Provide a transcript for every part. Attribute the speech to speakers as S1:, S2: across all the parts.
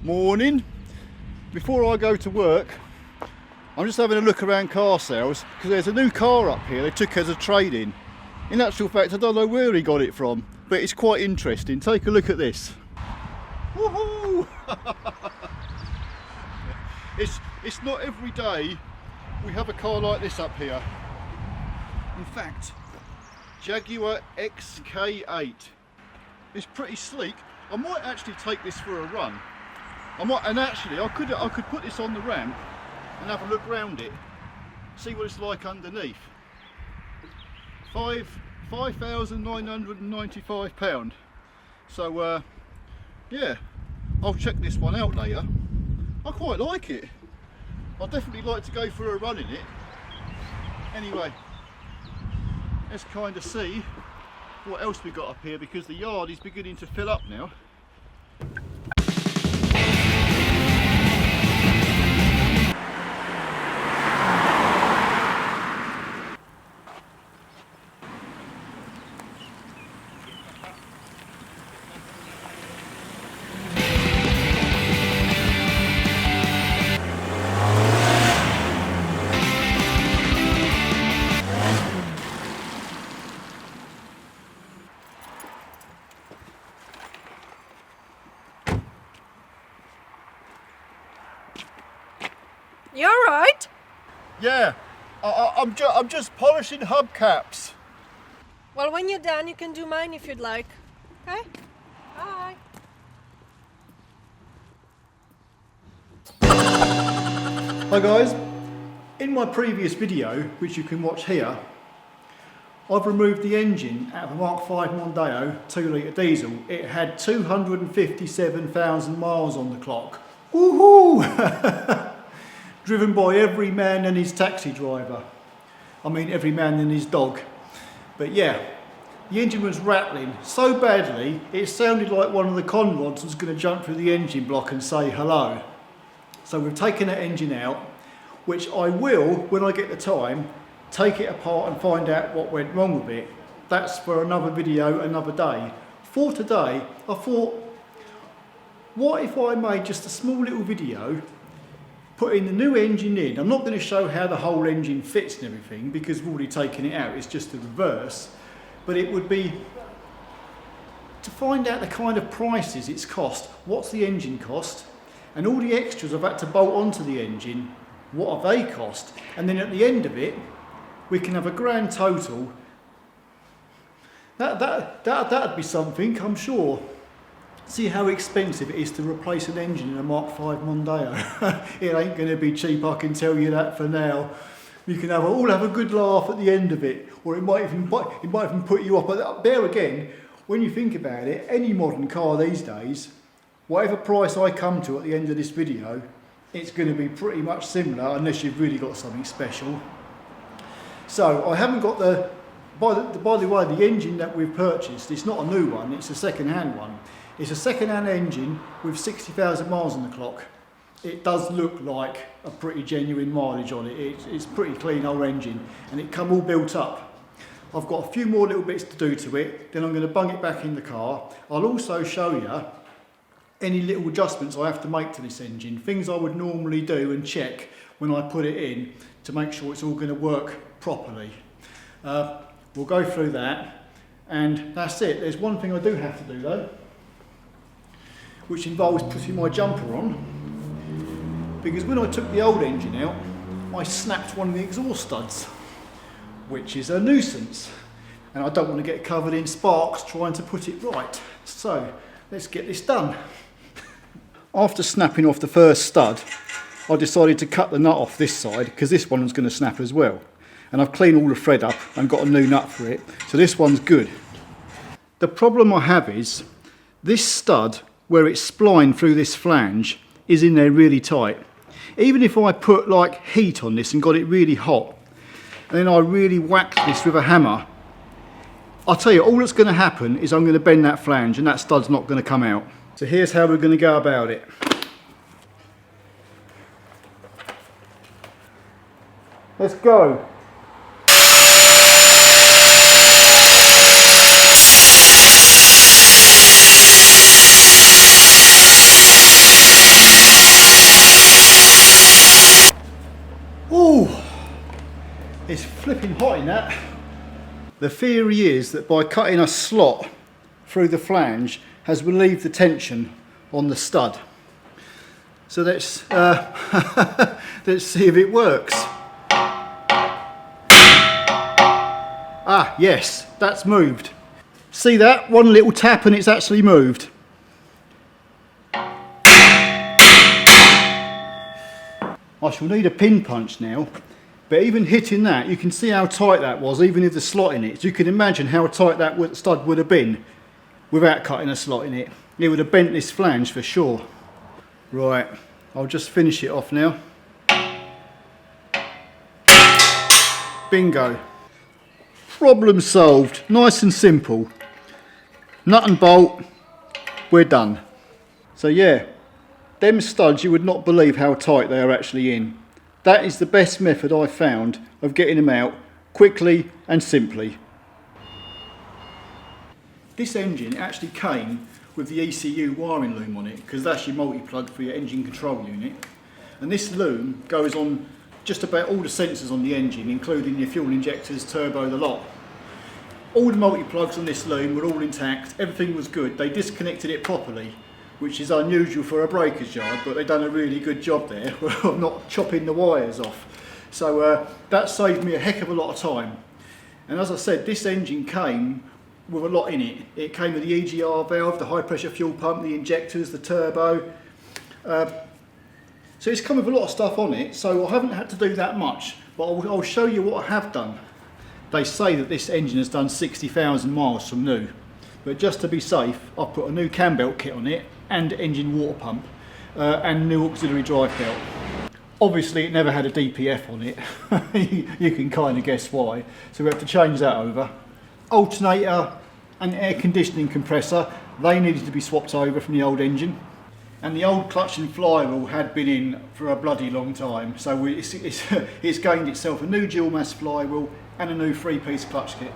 S1: Morning. Before I go to work, I'm just having a look around car sales because there's a new car up here they took as a trade-in. In actual fact, I don't know where he got it from, but it's quite interesting. Take a look at this. Woohoo! It's not every day we have a car like this up here. In fact, Jaguar XK8. It's pretty sleek. I might actually take this for a run. I could put this on the ramp and have a look round it, see what it's like underneath. £5,995. So yeah, I'll check this one out later. I quite like it. I'd definitely like to go for a run in it. Anyway, let's kind of see what else we got up here because the yard is beginning to fill up now.
S2: You alright?
S1: Yeah, I'm just polishing hubcaps.
S2: Well, when you're done, you can do mine if you'd like. Okay? Bye.
S1: Hi guys, in my previous video, which you can watch here, I've removed the engine out of a Mark 5 Mondeo 2 litre diesel. It had 257,000 miles on the clock. Woohoo! Driven by every man and his taxi driver. I mean every man and his dog. But yeah, the engine was rattling so badly it sounded like one of the con rods was going to jump through the engine block and say hello. So we've taken that engine out, which I will, when I get the time, take it apart and find out what went wrong with it. That's for another video, another day. For today, I thought, what if I made just a small little video putting the new engine in. I'm not going to show how the whole engine fits and everything because we've already taken it out, it's just the reverse. But it would be to find out the kind of prices it's cost, what's the engine cost, and all the extras I've had to bolt onto the engine, what have they cost? And then at the end of it, we can have a grand total. That'd be something, I'm sure. See how expensive it is to replace an engine in a Mark 5 Mondeo. It ain't going to be cheap, I can tell you that for now. You can all have a good laugh at the end of it, or it might even put you up. But there again, when you think about it, any modern car these days, whatever price I come to at the end of this video, it's going to be pretty much similar unless you've really got something special. So I haven't got by the way, the engine that we've purchased, it's not a new one, it's a second-hand one. It's a second-hand engine with 60,000 miles on the clock. It does look like a pretty genuine mileage on it. It's pretty clean old engine and it come all built up. I've got a few more little bits to do to it, then I'm going to bung it back in the car. I'll also show you any little adjustments I have to make to this engine, things I would normally do and check when I put it in to make sure it's all going to work properly. We'll go through that and that's it. There's one thing I do have to do though, which involves putting my jumper on, because when I took the old engine out, I snapped one of the exhaust studs, which is a nuisance, and I don't want to get covered in sparks trying to put it right. So let's get this done. After snapping off the first stud, I decided to cut the nut off this side because this one was going to snap as well, and I've cleaned all the thread up and got a new nut for it, so this one's good. The problem I have is this stud, where it's splined through this flange, is in there really tight. Even if I put like heat on this and got it really hot, and then I really whack this with a hammer, I'll tell you, all that's going to happen is I'm going to bend that flange and that stud's not going to come out. So here's how we're going to go about it. Let's go. flipping hot in that. The theory is that by cutting a slot through the flange has relieved the tension on the stud. So let's let's see if it works. Ah, yes, that's moved. See that? One little tap and it's actually moved. I shall need a pin punch now, but even hitting that, you can see how tight that was, even with the slot in it. So you can imagine how tight that stud would have been without cutting a slot in it. It would have bent this flange for sure. Right, I'll just finish it off now. Bingo. Problem solved, nice and simple. Nut and bolt, we're done. So yeah, them studs, you would not believe how tight they are actually in. That is the best method I've found of getting them out quickly and simply. This engine actually came with the ECU wiring loom on it, because that's your multi-plug for your engine control unit. And this loom goes on just about all the sensors on the engine, including your fuel injectors, turbo, the lot. All the multi-plugs on this loom were all intact, everything was good. They disconnected it properly, which is unusual for a breaker's yard, but they've done a really good job there of not chopping the wires off. So that saved me a heck of a lot of time. And as I said, this engine came with a lot in it. It came with the EGR valve, the high pressure fuel pump, the injectors, the turbo. So it's come with a lot of stuff on it, so I haven't had to do that much, but I'll show you what I have done. They say that this engine has done 60,000 miles from new, but just to be safe, I've put a new cam belt kit on it, and engine water pump, and new auxiliary drive belt. Obviously it never had a DPF on it, you can kind of guess why, so we have to change that over. Alternator and air conditioning compressor, they needed to be swapped over from the old engine. And the old clutch and flywheel had been in for a bloody long time, so it's gained itself a new dual mass flywheel and a new 3-piece clutch kit.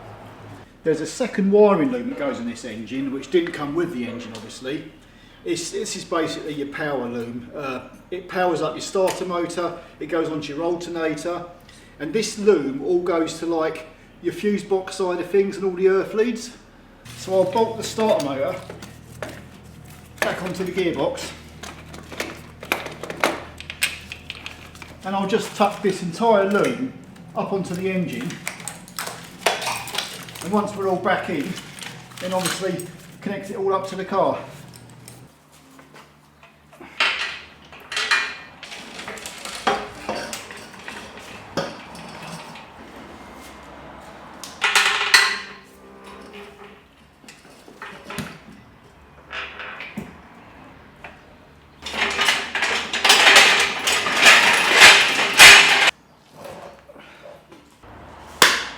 S1: There's a second wiring loom that goes in this engine, which didn't come with the engine obviously. This is basically your power loom. It powers up your starter motor, it goes onto your alternator, and this loom all goes to like your fuse box side of things and all the earth leads. So I'll bolt the starter motor back onto the gearbox, and I'll just tuck this entire loom up onto the engine, and once we're all back in, then obviously connect it all up to the car.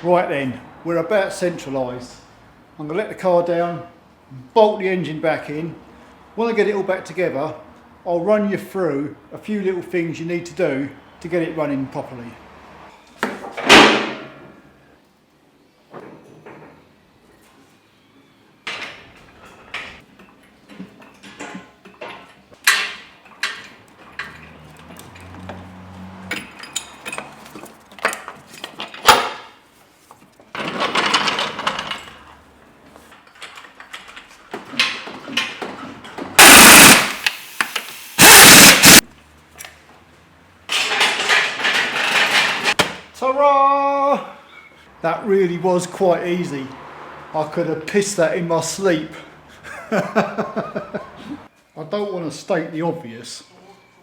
S1: Right then, we're about centralised. I'm going to let the car down, bolt the engine back in. When I get it all back together, I'll run you through a few little things you need to do to get it running properly. Ta-ra! That really was quite easy. I could have pissed that in my sleep. I don't want to state the obvious,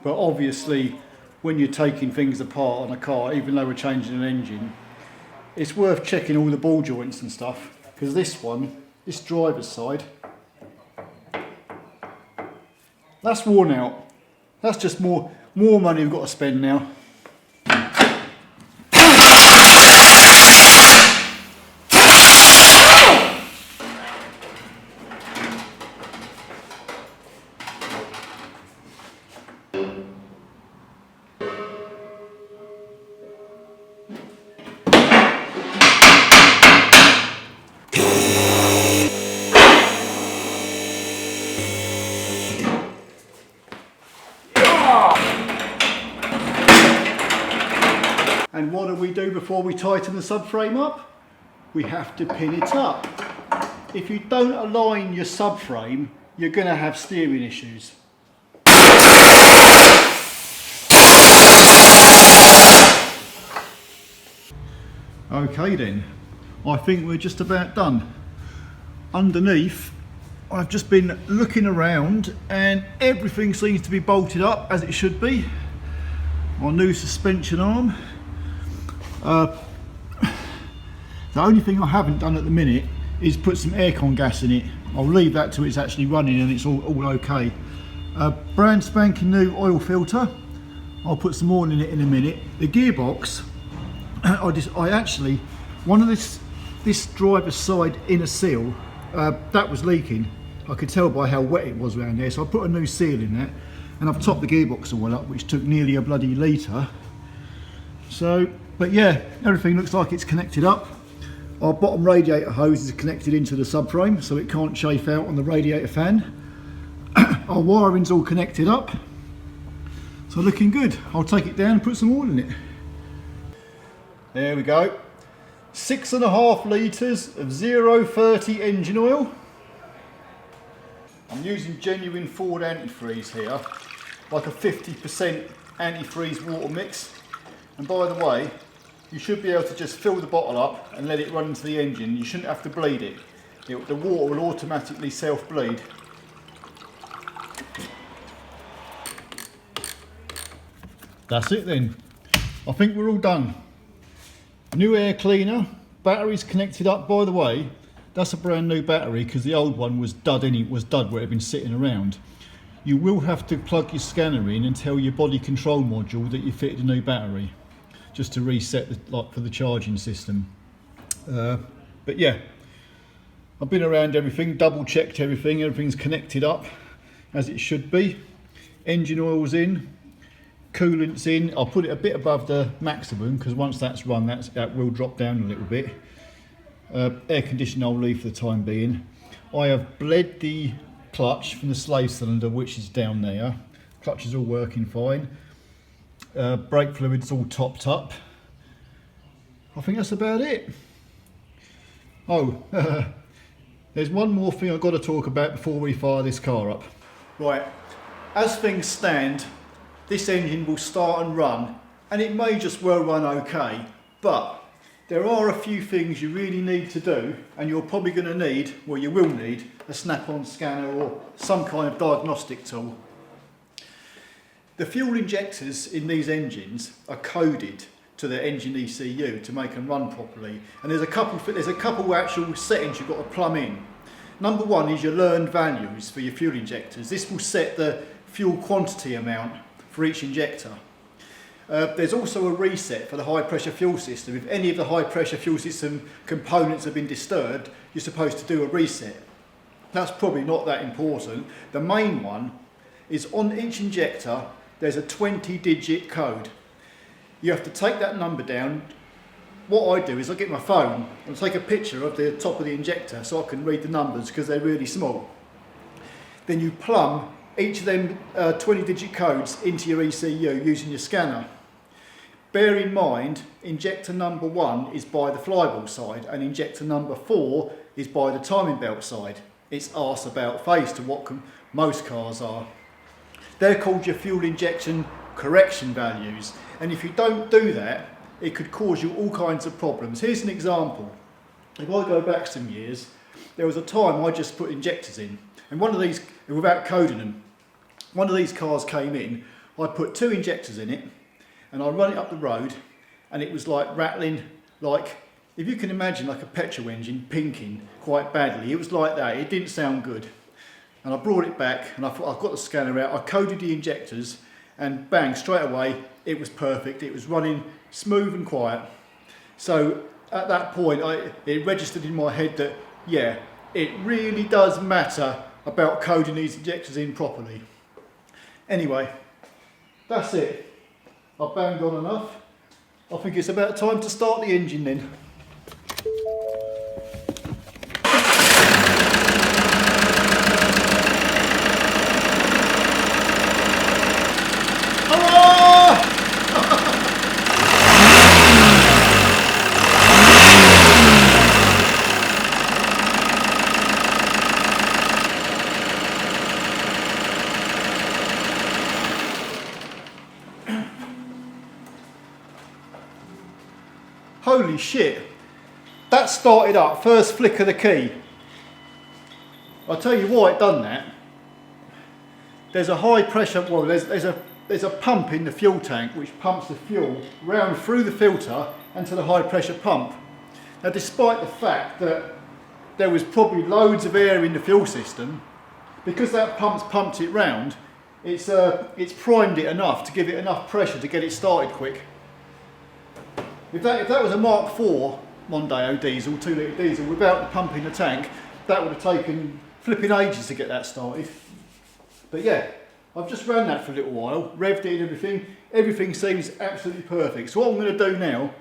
S1: but obviously when you're taking things apart on a car, even though we're changing an engine, it's worth checking all the ball joints and stuff, because this one, this driver's side, that's worn out. That's just more money we've got to spend now. And what do we do before we tighten the subframe up? We have to pin it up. If you don't align your subframe, you're going to have steering issues. Okay then, I think we're just about done. Underneath, I've just been looking around and everything seems to be bolted up as it should be. My new suspension arm. The only thing I haven't done at the minute is put some aircon gas in it. I'll leave that till it's actually running and it's all okay. Brand spanking new oil filter. I'll put some oil in it in a minute. The gearbox, I actually, one of this driver's side inner seal, that was leaking. I could tell by how wet it was around there, so I put a new seal in that, and I've topped the gearbox all up, which took nearly a bloody litre. So, but yeah, everything looks like it's connected up. Our bottom radiator hose is connected into the subframe, so it can't chafe out on the radiator fan. Our wiring's all connected up, so looking good. I'll take it down and put some oil in it. There we go. 6.5 litres of 030 engine oil. I'm using genuine Ford antifreeze here, like a 50% antifreeze water mix. And by the way, you should be able to just fill the bottle up and let it run into the engine. You shouldn't have to bleed it. The water will automatically self-bleed. That's it then. I think we're all done. New air cleaner, battery's connected up. By the way, that's a brand new battery because the old one was dud where it had been sitting around. You will have to plug your scanner in and tell your body control module that you fitted a new battery, just to reset for the charging system. But yeah, I've been around everything, double checked everything, everything's connected up as it should be. Engine oil's in, coolant's in. I'll put it a bit above the maximum because once that's run, that will drop down a little bit. Air conditioning I'll leave for the time being. I have bled the clutch from the slave cylinder, which is down there. Clutch is all working fine. Brake fluid's all topped up. I think that's about it. Oh, there's one more thing I've got to talk about before we fire this car up. Right, as things stand, this engine will start and run, and it may just well run okay, but there are a few things you really need to do, and you're probably going to need, well you will need, a snap-on scanner or some kind of diagnostic tool. The fuel injectors in these engines are coded to the engine ECU to make them run properly, and there's a couple actual settings you've got to plumb in. Number one is your learned values for your fuel injectors. This will set the fuel quantity amount for each injector. There's also a reset for the high pressure fuel system. If any of the high pressure fuel system components have been disturbed, you're supposed to do a reset. That's probably not that important. The main one is on each injector there's a 20-digit code. You have to take that number down. What I do is I get my phone and take a picture of the top of the injector so I can read the numbers because they're really small. Then you plumb each of them 20-digit codes into your ECU using your scanner. Bear in mind, injector number 1 is by the flyball side and injector number 4 is by the timing belt side. It's arse about face to what most cars are. They're called your fuel injection correction values, and if you don't do that, it could cause you all kinds of problems. Here's an example. If I go back some years, there was a time I just put injectors in, and one of these, without coding them, one of these cars came in, I put 2 injectors in it, and I run it up the road, and it was like rattling, like, if you can imagine like a petrol engine pinking quite badly, it was like that, it didn't sound good. And I brought it back, and I thought, I've got the scanner out, I coded the injectors, and bang, straight away, it was perfect, it was running smooth and quiet. So at that point, it registered in my head that, yeah, it really does matter about coding these injectors in properly. Anyway, that's it. I've banged on enough. I think it's about time to start the engine then. holy shit, that started up, first flick of the key. I'll tell you why it done that. There's a high pressure, well there's a pump in the fuel tank which pumps the fuel round through the filter and to the high pressure pump. Now despite the fact that there was probably loads of air in the fuel system, because that pump's pumped it round, it's primed it enough to give it enough pressure to get it started quick. If that was a Mark IV Mondeo diesel, 2 litre diesel, without the pump in the tank, that would have taken flipping ages to get that started. But yeah, I've just ran that for a little while, revved it and everything seems absolutely perfect. So what I'm going to do now,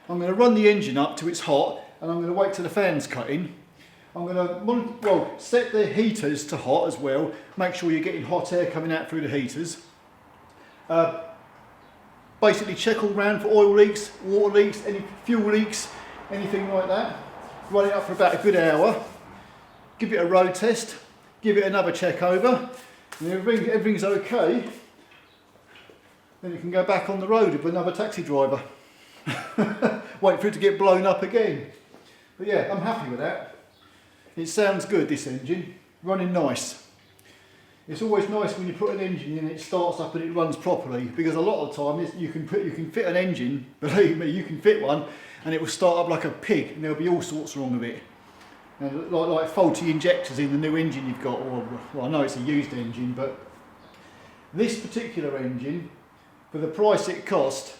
S1: I'm going to run the engine up till it's hot, and I'm going to wait till the fan's cut in. I'm going to set the heaters to hot as well, make sure you're getting hot air coming out through the heaters. Basically check all round for oil leaks, water leaks, any fuel leaks, anything like that. Run it up for about a good hour, give it a road test, give it another check over, and if everything's okay, then you can go back on the road with another taxi driver. Wait for it to get blown up again. But yeah, I'm happy with that. It sounds good, this engine, running nice. It's always nice when you put an engine in, it starts up and it runs properly, because a lot of the time you can fit an engine, believe me, you can fit one, and it will start up like a pig, and there'll be all sorts wrong with it. And like faulty injectors in the new engine you've got, or well, I know it's a used engine, but this particular engine, for the price it cost,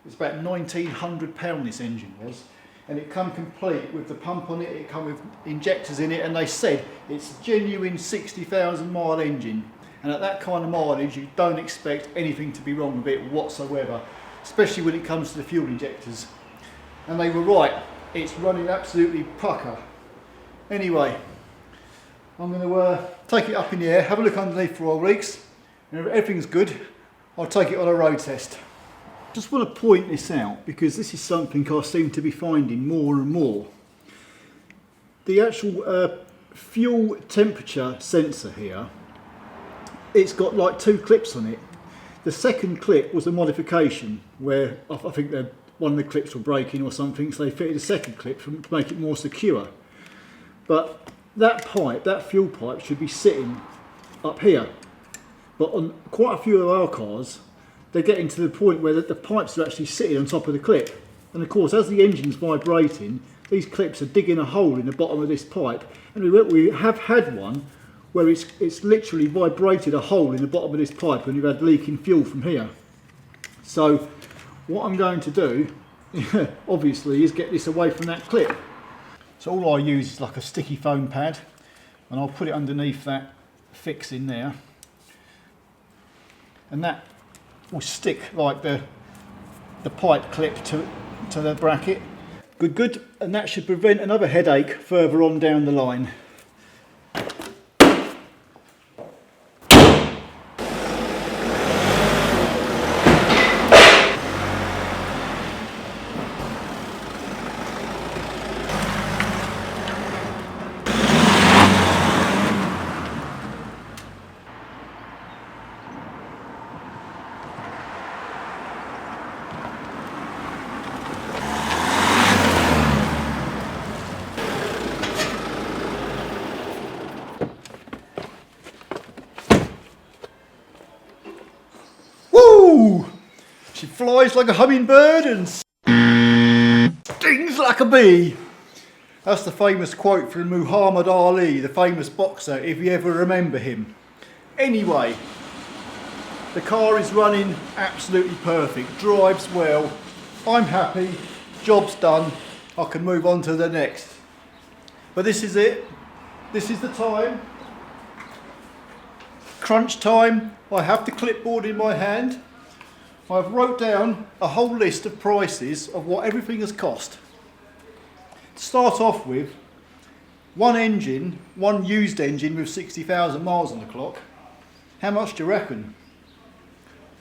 S1: it's about £1,900 this engine was, and it come complete with the pump on it, it come with injectors in it, and they said it's a genuine 60,000 mile engine, and at that kind of mileage you don't expect anything to be wrong with it whatsoever, especially when it comes to the fuel injectors. And they were right, it's running absolutely pucker. Anyway, I'm going to take it up in the air, have a look underneath for oil leaks, and if everything's good, I'll take it on a road test. Just want to point this out because this is something I seem to be finding more and more. The actual fuel temperature sensor here, it's got like 2 clips on it. The second clip was a modification where I think that one of the clips were breaking or something, so they fitted a second clip to make it more secure. But that pipe, that fuel pipe, should be sitting up here. But on quite a few of our cars, they're getting to the point where the pipes are actually sitting on top of the clip. And of course, as the engine's vibrating, these clips are digging a hole in the bottom of this pipe. And we have had one where it's literally vibrated a hole in the bottom of this pipe when you've had leaking fuel from here. So what I'm going to do, obviously, is get this away from that clip. So all I use is like a sticky foam pad, and I'll put it underneath that fix in there. And that will stick like the pipe clip to the bracket. Good, and that should prevent another headache further on down the line. She flies like a hummingbird and stings like a bee. That's the famous quote from Muhammad Ali, the famous boxer, if you ever remember him. Anyway, the car is running absolutely perfect, drives well, I'm happy, job's done, I can move on to the next. But this is it, this is the time, crunch time. I have the clipboard in my hand. I've wrote down a whole list of prices of what everything has cost. To start off with, one engine, one used engine with 60,000 miles on the clock. How much do you reckon?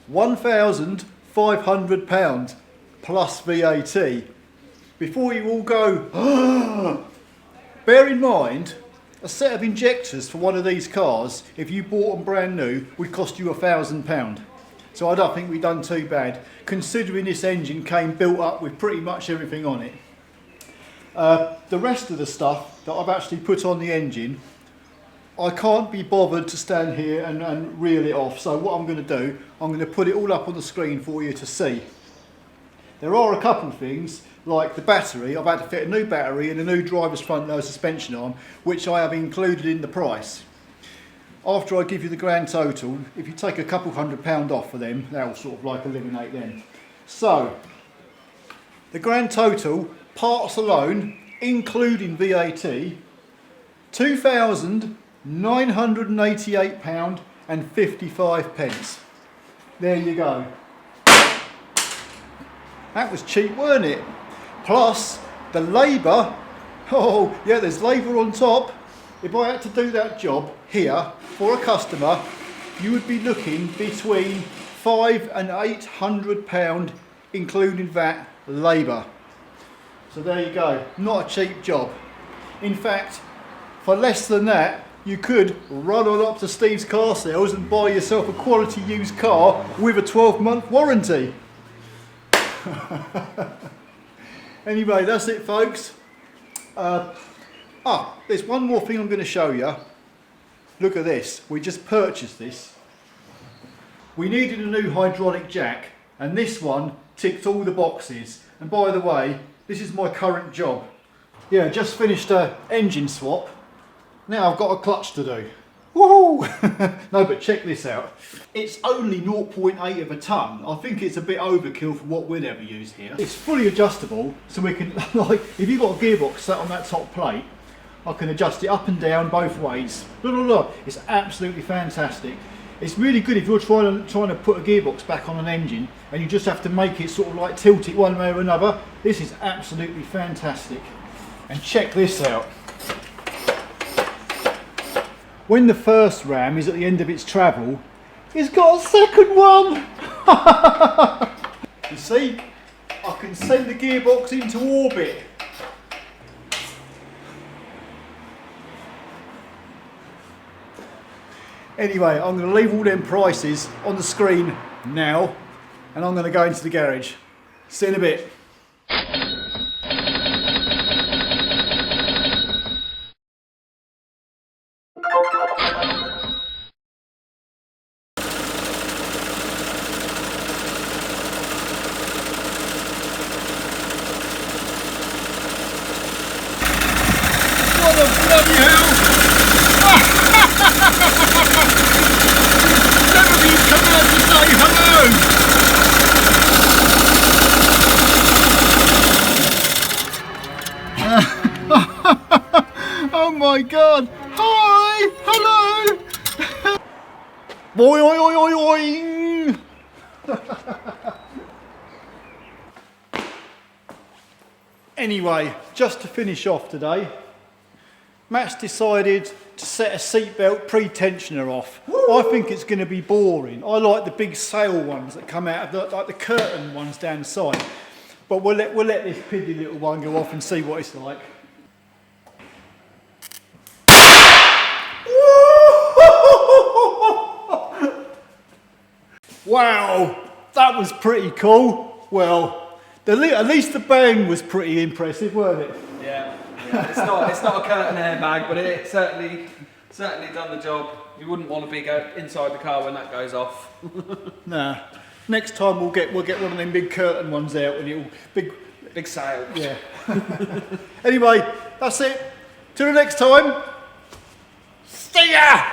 S1: £1,500 plus VAT. Before you all go, ah! Bear in mind, a set of injectors for one of these cars, if you bought them brand new, would cost you £1,000. So I don't think we've done too bad, considering this engine came built up with pretty much everything on it. The rest of the stuff that I've actually put on the engine, I can't be bothered to stand here and reel it off. So what I'm going to do, I'm going to put it all up on the screen for you to see. There are a couple of things, like the battery. I've had to fit a new battery and a new driver's front load suspension on, which I have included in the price. After I give you the grand total, if you take a couple £100 off for them, that will sort of like eliminate them. So, the grand total, parts alone, including VAT, £2,988.55. There you go. That was cheap, weren't it? Plus the labour. Oh yeah, there's labour on top. If I had to do that job here for a customer, you would be looking between £500 and £800, including that labour. So there you go, not a cheap job. In fact, for less than that, you could run on up to Steve's car sales and buy yourself a quality used car with a 12-month warranty. Anyway, that's it, folks. There's one more thing I'm going to show you. Look at this. We just purchased this. We needed a new hydraulic jack, and this one ticked all the boxes. And by the way, this is my current job. Yeah, just finished an engine swap. Now I've got a clutch to do. Woohoo! No, but check this out. It's only 0.8 of a tonne. I think it's a bit overkill for what we'd ever use here. It's fully adjustable, so we can, like, if you've got a gearbox sat on that top plate, I can adjust it up and down both ways. Look. It's absolutely fantastic. It's really good if you're trying to put a gearbox back on an engine and you just have to make it sort of like tilt it one way or another. This is absolutely fantastic. And check this out. When the first ram is at the end of its travel, it's got a second one! You see, I can send the gearbox into orbit. Anyway, I'm going to leave all them prices on the screen now, and I'm going to go into the garage. See you in a bit. What the bloody hell! Some of you come out to say hello! Oh my god! Hi! Hello! Boy, oi, oi, oi, oi! Anyway, just to finish off today, Matt's decided to set a seatbelt pre-tensioner off. Woo! I think it's going to be boring. I like the big sail ones that come out of like the curtain ones down the side. But we'll let this piddly little one go off and see what it's like. Wow, that was pretty cool. Well, at least the bang was pretty impressive, weren't it?
S3: Yeah. It's not a curtain airbag, but it certainly done the job. You wouldn't want to be inside the car when that goes off.
S1: Nah. Next time we'll get one of them big curtain ones out and it'll
S3: big sail.
S1: Yeah. Anyway, that's it. Till the next time. See ya!